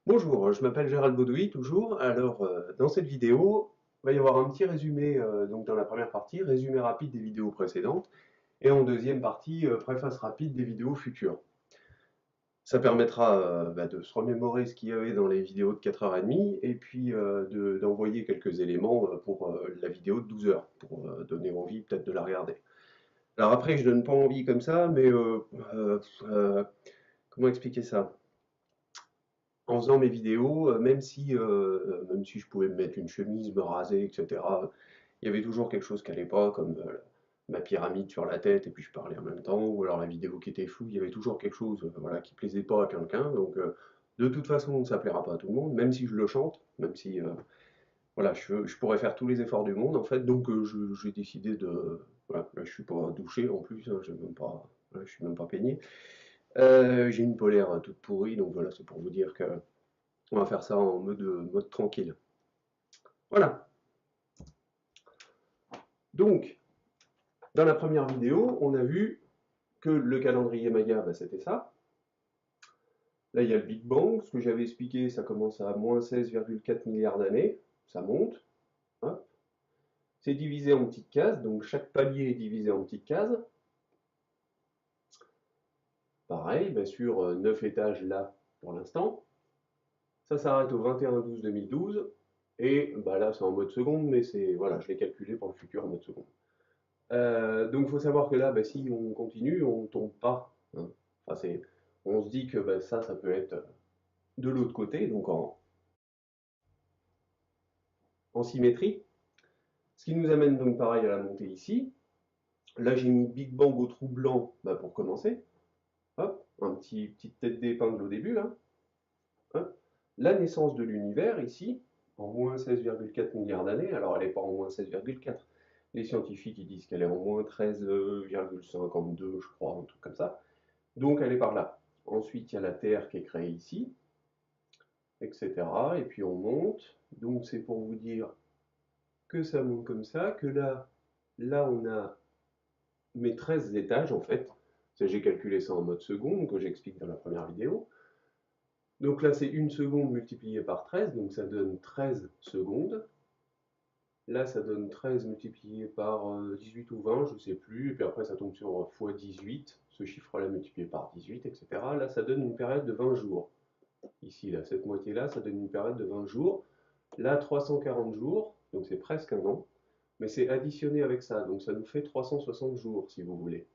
Bonjour, je m'appelle Gérald Baudouin, toujours. Alors, dans cette vidéo, il va y avoir un petit résumé, donc dans la première partie, résumé rapide des vidéos précédentes, et en deuxième partie, préface rapide des vidéos futures. Ça permettra de se remémorer ce qu'il y avait dans les vidéos de 4h30, et puis d'envoyer quelques éléments pour la vidéo de 12 heures, pour donner envie peut-être de la regarder. Alors après, je donne pas envie comme ça, mais comment expliquer ça? En faisant mes vidéos, même si je pouvais me mettre une chemise, me raser, etc., il y avait toujours quelque chose qui allait pas, comme ma pyramide sur la tête, et puis je parlais en même temps, ou alors la vidéo qui était floue, il y avait toujours quelque chose voilà, qui plaisait pas à quelqu'un. Donc, de toute façon, ça plaira pas à tout le monde, même si je le chante, même si voilà, je pourrais faire tous les efforts du monde, en fait. Donc, j'ai décidé de. Voilà, là, je suis pas douché en plus, hein, voilà, je suis même pas peigné. J'ai une polaire toute pourrie, donc voilà, c'est pour vous dire que. On va faire ça en mode tranquille. Voilà. Donc, dans la première vidéo, on a vu que le calendrier Maya, bah, c'était ça. Là, il y a le Big Bang. Ce que j'avais expliqué, ça commence à moins 16,4 milliards d'années. Ça monte. Hein. C'est divisé en petites cases. Donc, chaque palier est divisé en petites cases. Pareil, bah, sur 9 étages là, pour l'instant. Ça s'arrête au 21-12-2012. Et bah, là, c'est en mode seconde, mais c'est voilà, je l'ai calculé pour le futur en mode seconde. Donc il faut savoir que là, bah, si on continue, on ne tombe pas. Hein. Enfin, on se dit que bah, ça peut être de l'autre côté, donc en symétrie. Ce qui nous amène donc pareil à la montée ici. Là, j'ai mis Big Bang au trou blanc bah, pour commencer. Hop, petite tête d'épingle au début, là. Hop. La naissance de l'univers ici, en moins 16,4 milliards d'années. Alors, elle n'est pas en moins 16,4. Les scientifiques ils disent qu'elle est en moins 13,52, je crois, un truc comme ça. Donc elle est par là. Ensuite, il y a la Terre qui est créée ici, etc. Et puis on monte. Donc c'est pour vous dire que ça monte comme ça, que là on a mes 13 étages en fait. J'ai calculé ça en mode seconde, que j'explique dans la première vidéo. Donc là c'est une seconde multipliée par 13, donc ça donne 13 secondes. Là ça donne 13 multiplié par 18 ou 20, je ne sais plus. Et puis après ça tombe sur fois 18, ce chiffre-là multiplié par 18, etc. Là ça donne une période de 20 jours. Ici, là, cette moitié-là, ça donne une période de 20 jours. Là, 340 jours, donc c'est presque un an, mais c'est additionné avec ça, donc ça nous fait 360 jours, si vous voulez.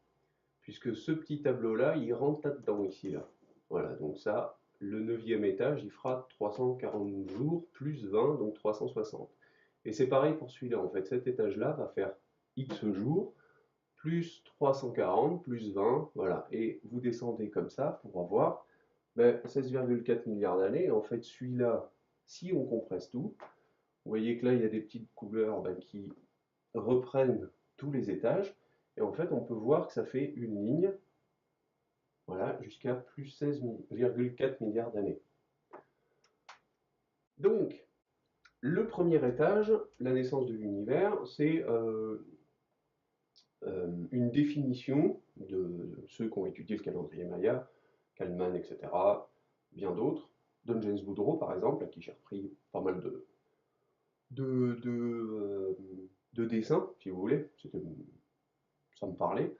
Puisque ce petit tableau-là, il rentre là-dedans, ici, là. Voilà, donc ça, le neuvième étage, il fera 340 jours plus 20, donc 360. Et c'est pareil pour celui-là, en fait, cet étage-là va faire X jours, plus 340, plus 20, voilà. Et vous descendez comme ça pour avoir 16,4 milliards d'années. En fait, celui-là, si on compresse tout, vous voyez que là, il y a des petites couleurs qui reprennent tous les étages. Et en fait, on peut voir que ça fait une ligne, voilà, jusqu'à plus 16,4 milliards d'années. Donc, le premier étage, la naissance de l'univers, c'est une définition de ceux qui ont étudié le calendrier Maya, Kalman, etc., bien d'autres, Don James Boudreau par exemple, à qui j'ai repris pas mal de, de, euh, de dessins, si vous voulez, ça me parlait.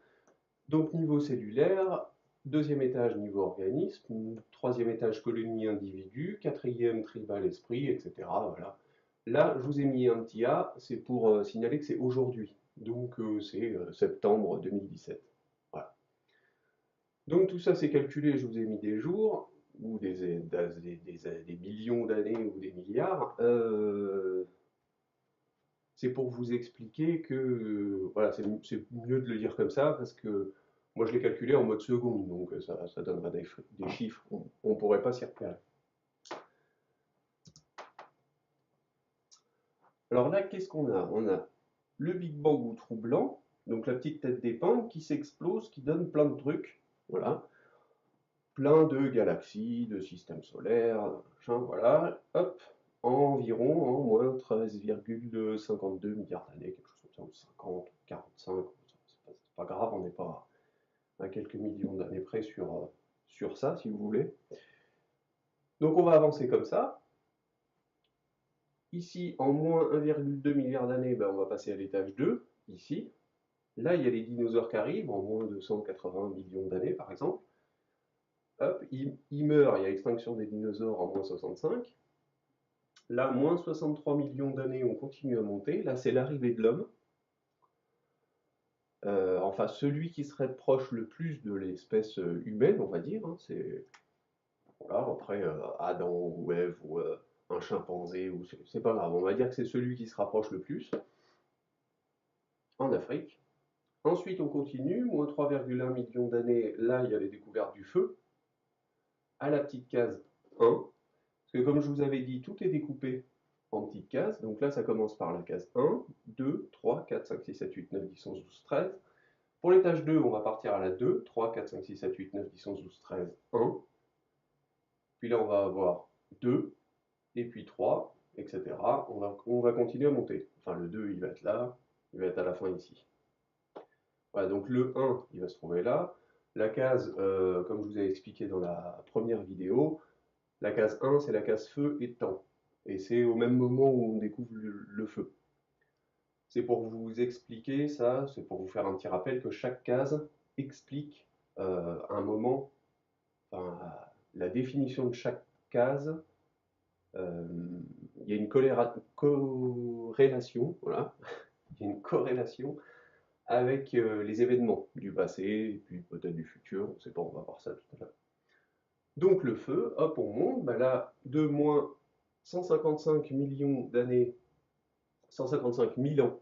Donc niveau cellulaire, deuxième étage niveau organisme, troisième étage colonie individu, quatrième tribal esprit, etc. Voilà. Là, je vous ai mis un petit A, c'est pour signaler que c'est aujourd'hui. Donc c'est septembre 2017. Voilà. Donc tout ça c'est calculé, je vous ai mis des jours, ou des millions d'années ou des milliards. C'est pour vous expliquer que voilà, c'est mieux de le dire comme ça parce que moi je l'ai calculé en mode seconde, donc ça donnera des chiffres, on ne pourrait pas s'y repérer. Alors là, qu'est-ce qu'on a? On a le Big Bang ou trou blanc, donc la petite tête d'épingle qui s'explose, qui donne plein de trucs, voilà, plein de galaxies, de systèmes solaires, machin, voilà, hop, environ en moins 13,52 milliards d'années, quelque chose comme ça, ou 50, 45, c'est pas grave, on n'est pas à quelques millions d'années près sur ça, si vous voulez. Donc on va avancer comme ça. Ici, en moins 1,2 milliard d'années, ben, on va passer à l'étage 2, ici. Là, il y a les dinosaures qui arrivent, en moins de 180 millions d'années, par exemple. Hop, ils meurent, il y a extinction des dinosaures en moins 65. Là, moins 63 millions d'années, on continue à monter. Là, c'est l'arrivée de l'homme. Enfin, celui qui serait proche le plus de l'espèce humaine, on va dire. Hein, c'est voilà, après Adam ou Ève ou un chimpanzé, ou c'est pas grave. On va dire que c'est celui qui se rapproche le plus en Afrique. Ensuite, on continue, moins 3,1 millions d'années, là, il y a les découvertes du feu, à la petite case 1, parce que comme je vous avais dit, tout est découpé en petites cases, donc là, ça commence par la case 1, 2, 3, 4, 5, 6, 7, 8, 9, 10, 11, 12, 13. Pour l'étage 2, on va partir à la 2, 3, 4, 5, 6, 7, 8, 9, 10, 11, 12, 13, 1. Puis là, on va avoir 2, et puis 3, etc. On va continuer à monter. Enfin, le 2, il va être là, il va être à la fin ici. Voilà, donc le 1, il va se trouver là. La case, comme je vous ai expliqué dans la première vidéo, la case 1, c'est la case feu et temps. Et c'est au même moment où on découvre le feu. C'est pour vous expliquer ça, c'est pour vous faire un petit rappel que chaque case explique un moment, enfin, la définition de chaque case. Il y a une corrélation, voilà, il y a une corrélation avec les événements du passé, et puis peut-être du futur, on ne sait pas, on va voir ça tout à l'heure. Donc le feu, hop, on monte, bah là, de moins 155 millions d'années, 155 000 ans,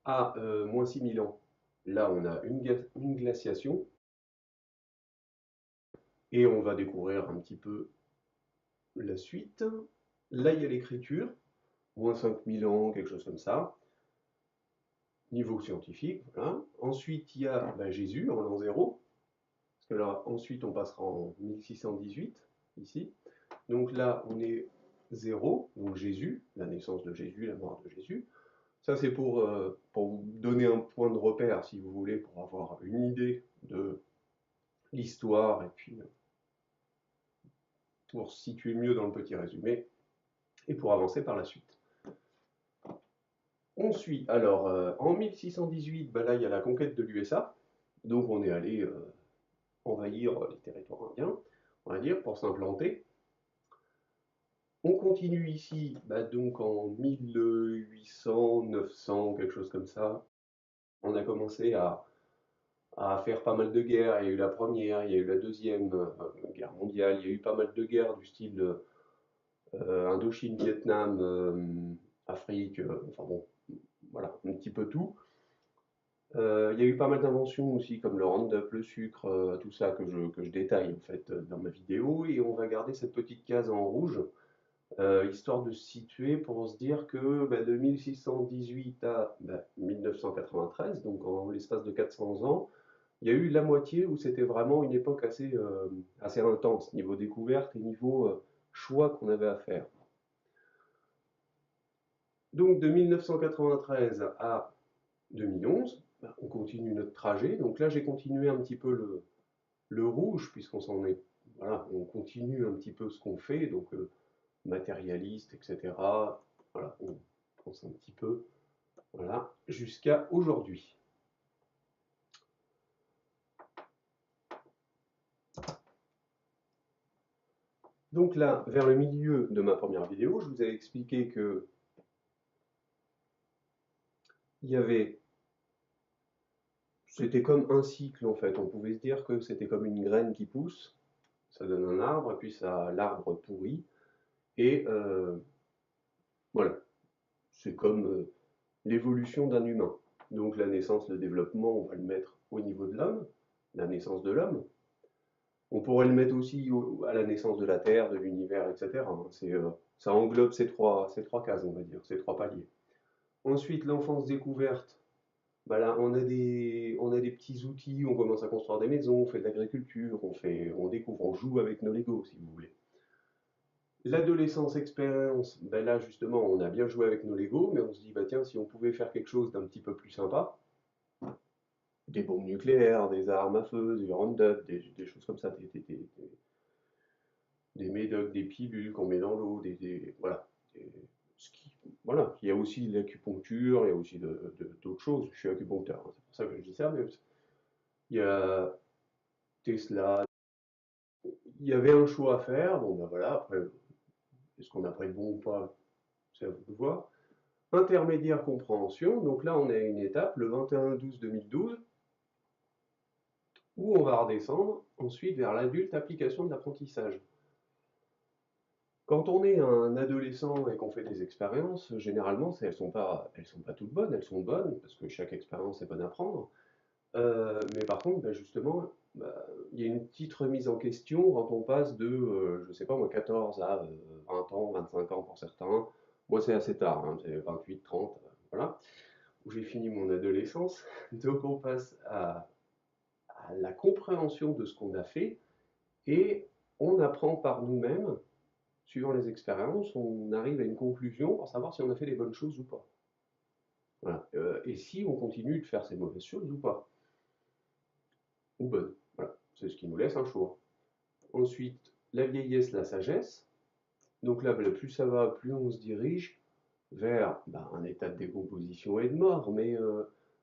à moins 6 000 ans, là on a une glaciation, et on va découvrir un petit peu la suite. Là il y a l'écriture, moins 5000 ans, quelque chose comme ça, niveau scientifique, voilà. Ensuite il y a Jésus en l'an 0, parce que là ensuite on passera en 1618, ici. Donc là, on est 0, donc Jésus, la naissance de Jésus, la mort de Jésus. Ça, c'est pour vous donner un point de repère, si vous voulez, pour avoir une idée de l'histoire et puis pour se situer mieux dans le petit résumé et pour avancer par la suite. On suit, alors, en 1618, là, il y a la conquête de l'USA, donc on est allé envahir les territoires indiens, on va dire, pour s'implanter. On continue ici, donc en 1800, 900, quelque chose comme ça. On a commencé à faire pas mal de guerres. Il y a eu la première, il y a eu la deuxième guerre mondiale, il y a eu pas mal de guerres du style Indochine, Vietnam, Afrique, enfin bon, voilà, un petit peu tout. Il y a eu pas mal d'inventions aussi, comme le Roundup, le sucre, tout ça que je détaille en fait dans ma vidéo. Et on va garder cette petite case en rouge histoire de se situer pour se dire que de 1618 à 1993, donc en l'espace de 400 ans, il y a eu la moitié où c'était vraiment une époque assez intense, niveau découverte et niveau choix qu'on avait à faire. Donc de 1993 à 2011, on continue notre trajet. Donc là, j'ai continué un petit peu le rouge, puisqu'on s'en est... Voilà, on continue un petit peu ce qu'on fait, donc matérialiste, etc. Voilà, on pense un petit peu, voilà, jusqu'à aujourd'hui. Donc là, vers le milieu de ma première vidéo, je vous ai expliqué que il y avait, c'était comme un cycle en fait. On pouvait se dire que c'était comme une graine qui pousse, ça donne un arbre, et puis ça, l'arbre pourrit, et voilà, c'est comme l'évolution d'un humain. Donc la naissance, le développement, on va le mettre au niveau de l'homme, la naissance de l'homme. On pourrait le mettre aussi à la naissance de la Terre, de l'univers, etc. Ça englobe ces trois cases, on va dire, ces trois paliers. Ensuite, l'enfance découverte. Là, on a des petits outils, on commence à construire des maisons, on fait de l'agriculture, on découvre, on joue avec nos Legos, si vous voulez. L'adolescence expérience, là justement, on a bien joué avec nos Legos, mais on se dit, tiens, si on pouvait faire quelque chose d'un petit peu plus sympa, des bombes nucléaires, des armes à feu, du Roundup, des choses comme ça, des médocs, des pilules qu'on met dans l'eau, voilà. Ce qui, voilà. Il y a aussi de l'acupuncture, il y a aussi d'autres choses. Je suis acupuncteur, hein, c'est pour ça que je dis ça, mais il y a Tesla. Il y avait un choix à faire, bon ben voilà, après, est-ce qu'on a pris le bon ou pas, c'est à vous de voir. Intermédiaire compréhension, donc là on est à une étape, le 21-12-2012, où on va redescendre ensuite vers l'adulte application de l'apprentissage. Quand on est un adolescent et qu'on fait des expériences, généralement elles sont pas toutes bonnes, elles sont bonnes, parce que chaque expérience est bonne à prendre. Mais par contre, bah, justement, bah, il y a une petite remise en question quand on passe de, je sais pas moi, 14 à 20 ans, 25 ans pour certains. Moi, c'est assez tard, hein, c'est 28, 30, voilà, où j'ai fini mon adolescence. Donc, on passe à la compréhension de ce qu'on a fait et on apprend par nous-mêmes, suivant les expériences, on arrive à une conclusion pour savoir si on a fait les bonnes choses ou pas. Voilà. Et si on continue de faire ces mauvaises choses ou pas, ou bonnes. Voilà. C'est ce qui nous laisse un choix. Ensuite, la vieillesse, la sagesse. Donc là, plus ça va, plus on se dirige vers un état de décomposition et de mort, mais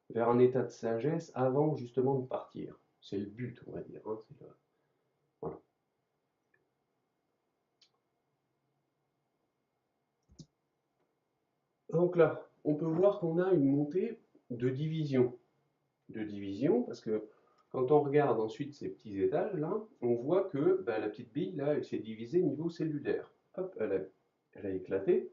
vers un état de sagesse avant justement de partir. C'est le but, on va dire, hein, voilà. Donc là, on peut voir qu'on a une montée de division. De division, parce que quand on regarde ensuite ces petits étages là, on voit que la petite bille là, elle s'est divisée niveau cellulaire. Hop, elle a éclaté,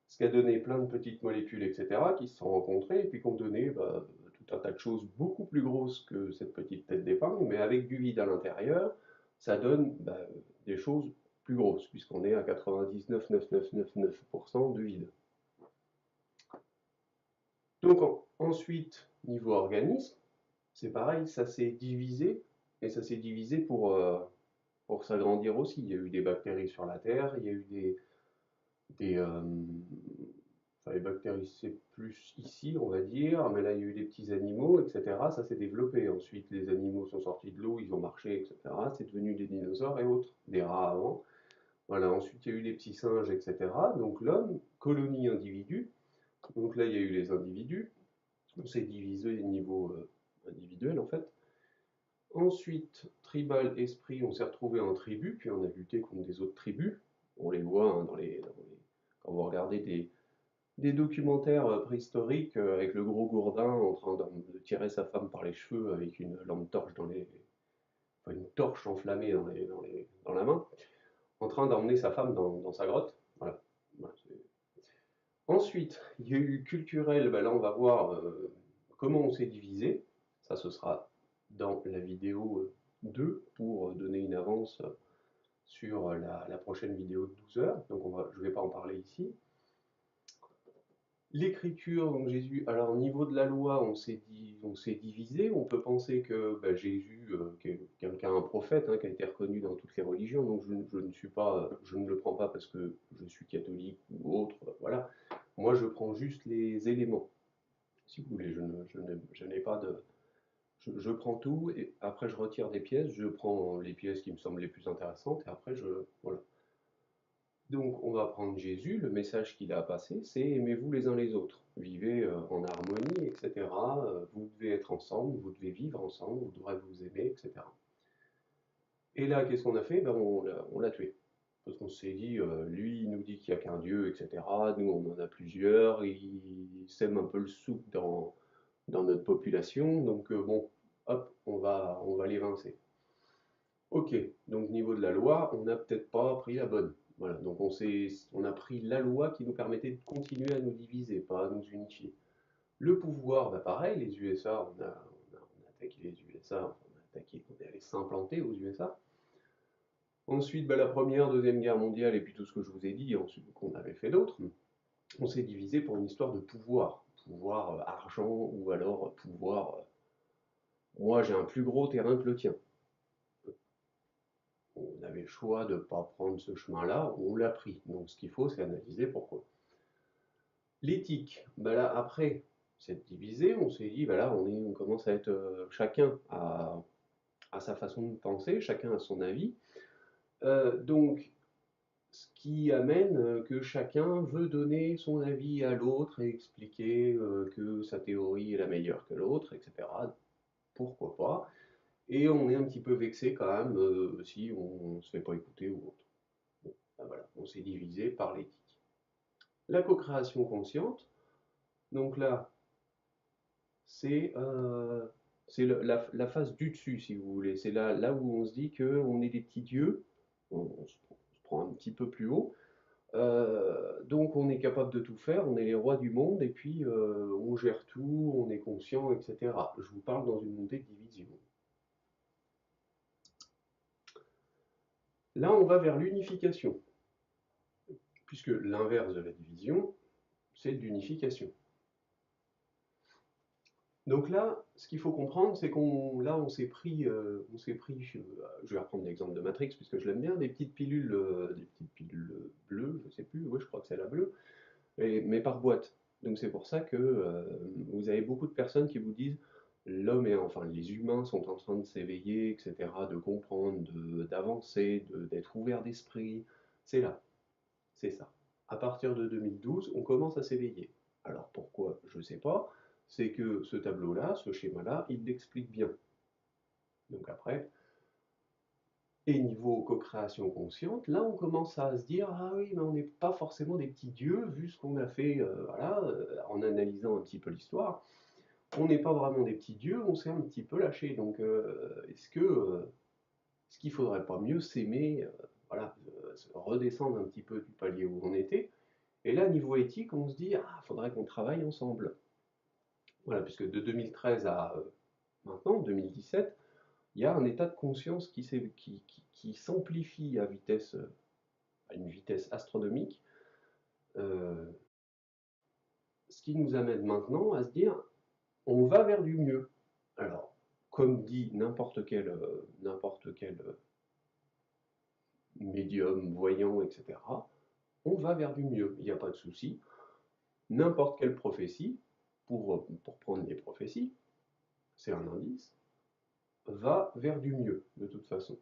ce qui a donné plein de petites molécules, etc., qui se sont rencontrées et puis qui ont donné tout un tas de choses beaucoup plus grosses que cette petite tête d'épingle, mais avec du vide à l'intérieur, ça donne des choses plus grosses, puisqu'on est à 99,9999% de vide. Donc ensuite, niveau organisme, c'est pareil, ça s'est divisé, et ça s'est divisé pour s'agrandir aussi. Il y a eu des bactéries sur la Terre, il y a eu des, enfin, les bactéries c'est plus ici, on va dire, mais là il y a eu des petits animaux, etc. Ça s'est développé. Ensuite, les animaux sont sortis de l'eau, ils ont marché, etc. C'est devenu des dinosaures et autres, des rats avant. Voilà, ensuite il y a eu des petits singes, etc. Donc l'homme, colonie individu. Donc là il y a eu les individus. On s'est divisé au niveau individuel en fait. Ensuite, tribal, esprit, on s'est retrouvé en tribu, puis on a lutté contre des autres tribus. On les voit hein, quand vous regardez des documentaires préhistoriques avec le gros gourdin en train de tirer sa femme par les cheveux avec une lampe torche enfin, une torche enflammée dans la main, en train d'emmener sa femme dans sa grotte. Voilà. Voilà, ensuite, il y a eu culturel, là on va voir comment on s'est divisé. Ça, ce sera dans la vidéo 2 pour donner une avance sur la prochaine vidéo de 12 heures. Donc je ne vais pas en parler ici. L'écriture, donc Jésus, alors au niveau de la loi, on s'est divisé. On peut penser que Jésus, quelqu'un, un prophète, hein, qui a été reconnu dans toutes les religions, donc je ne le prends pas parce que je suis catholique ou autre, voilà. Moi, je prends juste les éléments. Si vous voulez, je n'ai pas de, je prends tout et après je retire des pièces. Je prends les pièces qui me semblent les plus intéressantes et après voilà. Donc, on va prendre Jésus, le message qu'il a passé, c'est aimez-vous les uns les autres, vivez en harmonie, etc. Vous devez être ensemble, vous devez vivre ensemble, vous devrez vous aimer, etc. Et là, qu'est-ce qu'on a fait? On l'a tué. Parce qu'on s'est dit, lui, il nous dit qu'il n'y a qu'un Dieu, etc. Nous, on en a plusieurs, il sème un peu le souk dans notre population, donc bon, hop, on va l'évincer. Ok, donc niveau de la loi, on n'a peut-être pas pris la bonne. Voilà, donc on a pris la loi qui nous permettait de continuer à nous diviser, pas à nous unifier. Le pouvoir, pareil, les USA, on a attaqué les USA, enfin, on est allé s'implanter aux USA. Ensuite, la première, deuxième guerre mondiale, et puis tout ce que je vous ai dit, ensuite qu'on avait fait d'autres, on s'est divisé pour une histoire de pouvoir. Pouvoir argent, ou alors pouvoir, moi j'ai un plus gros terrain que le tien. On avait le choix de ne pas prendre ce chemin-là, on l'a pris. Donc ce qu'il faut, c'est analyser pourquoi. L'éthique, là après s'être divisé, on s'est dit, là on commence à être chacun à sa façon de penser, chacun a son avis. Donc, ce qui amène que chacun veut donner son avis à l'autre et expliquer que sa théorie est la meilleure que l'autre, etc. Pourquoi pas? Et on est un petit peu vexé quand même si on ne se fait pas écouter ou autre. Bon, ben voilà, on s'est divisé par l'éthique. La co-création consciente, donc là, c'est la phase du dessus, si vous voulez. C'est là où on se dit qu'on est des petits dieux, on se prend un petit peu plus haut. Donc on est capable de tout faire, on est les rois du monde, et puis on gère tout, on est conscient, etc. Je vous parle dans une montée de division. Là, on va vers l'unification, puisque l'inverse de la division, c'est l'unification. Donc là, ce qu'il faut comprendre, c'est on s'est pris, je vais reprendre l'exemple de Matrix puisque je l'aime bien, des petites pilules bleues, je sais plus, ouais, je crois que c'est la bleue, mais par boîte. Donc c'est pour ça que vous avez beaucoup de personnes qui vous disent l'homme et enfin les humains sont en train de s'éveiller, etc., de comprendre, d'avancer, d'être ouverts d'esprit. C'est là, c'est ça. À partir de 2012, on commence à s'éveiller. Alors pourquoi? Je ne sais pas. C'est que ce tableau-là, ce schéma-là, il l'explique bien. Donc après, et niveau co-création consciente, là on commence à se dire, ah oui, mais on n'est pas forcément des petits dieux, vu ce qu'on a fait voilà, en analysant un petit peu l'histoire. On n'est pas vraiment des petits dieux, on s'est un petit peu lâché. Donc est-ce qu'il ne faudrait pas mieux s'aimer, voilà, redescendre un petit peu du palier où on était. Et là, niveau éthique, on se dit, ah, il faudrait qu'on travaille ensemble. Voilà, puisque de 2013 à maintenant, 2017, il y a un état de conscience qui s'amplifie à une vitesse astronomique, euh, ce qui nous amène maintenant à se dire, on va vers du mieux. Alors, comme dit n'importe quel médium, voyant, etc., on va vers du mieux, il n'y a pas de souci. N'importe quelle prophétie, pour prendre les prophéties, c'est un indice, va vers du mieux, de toute façon.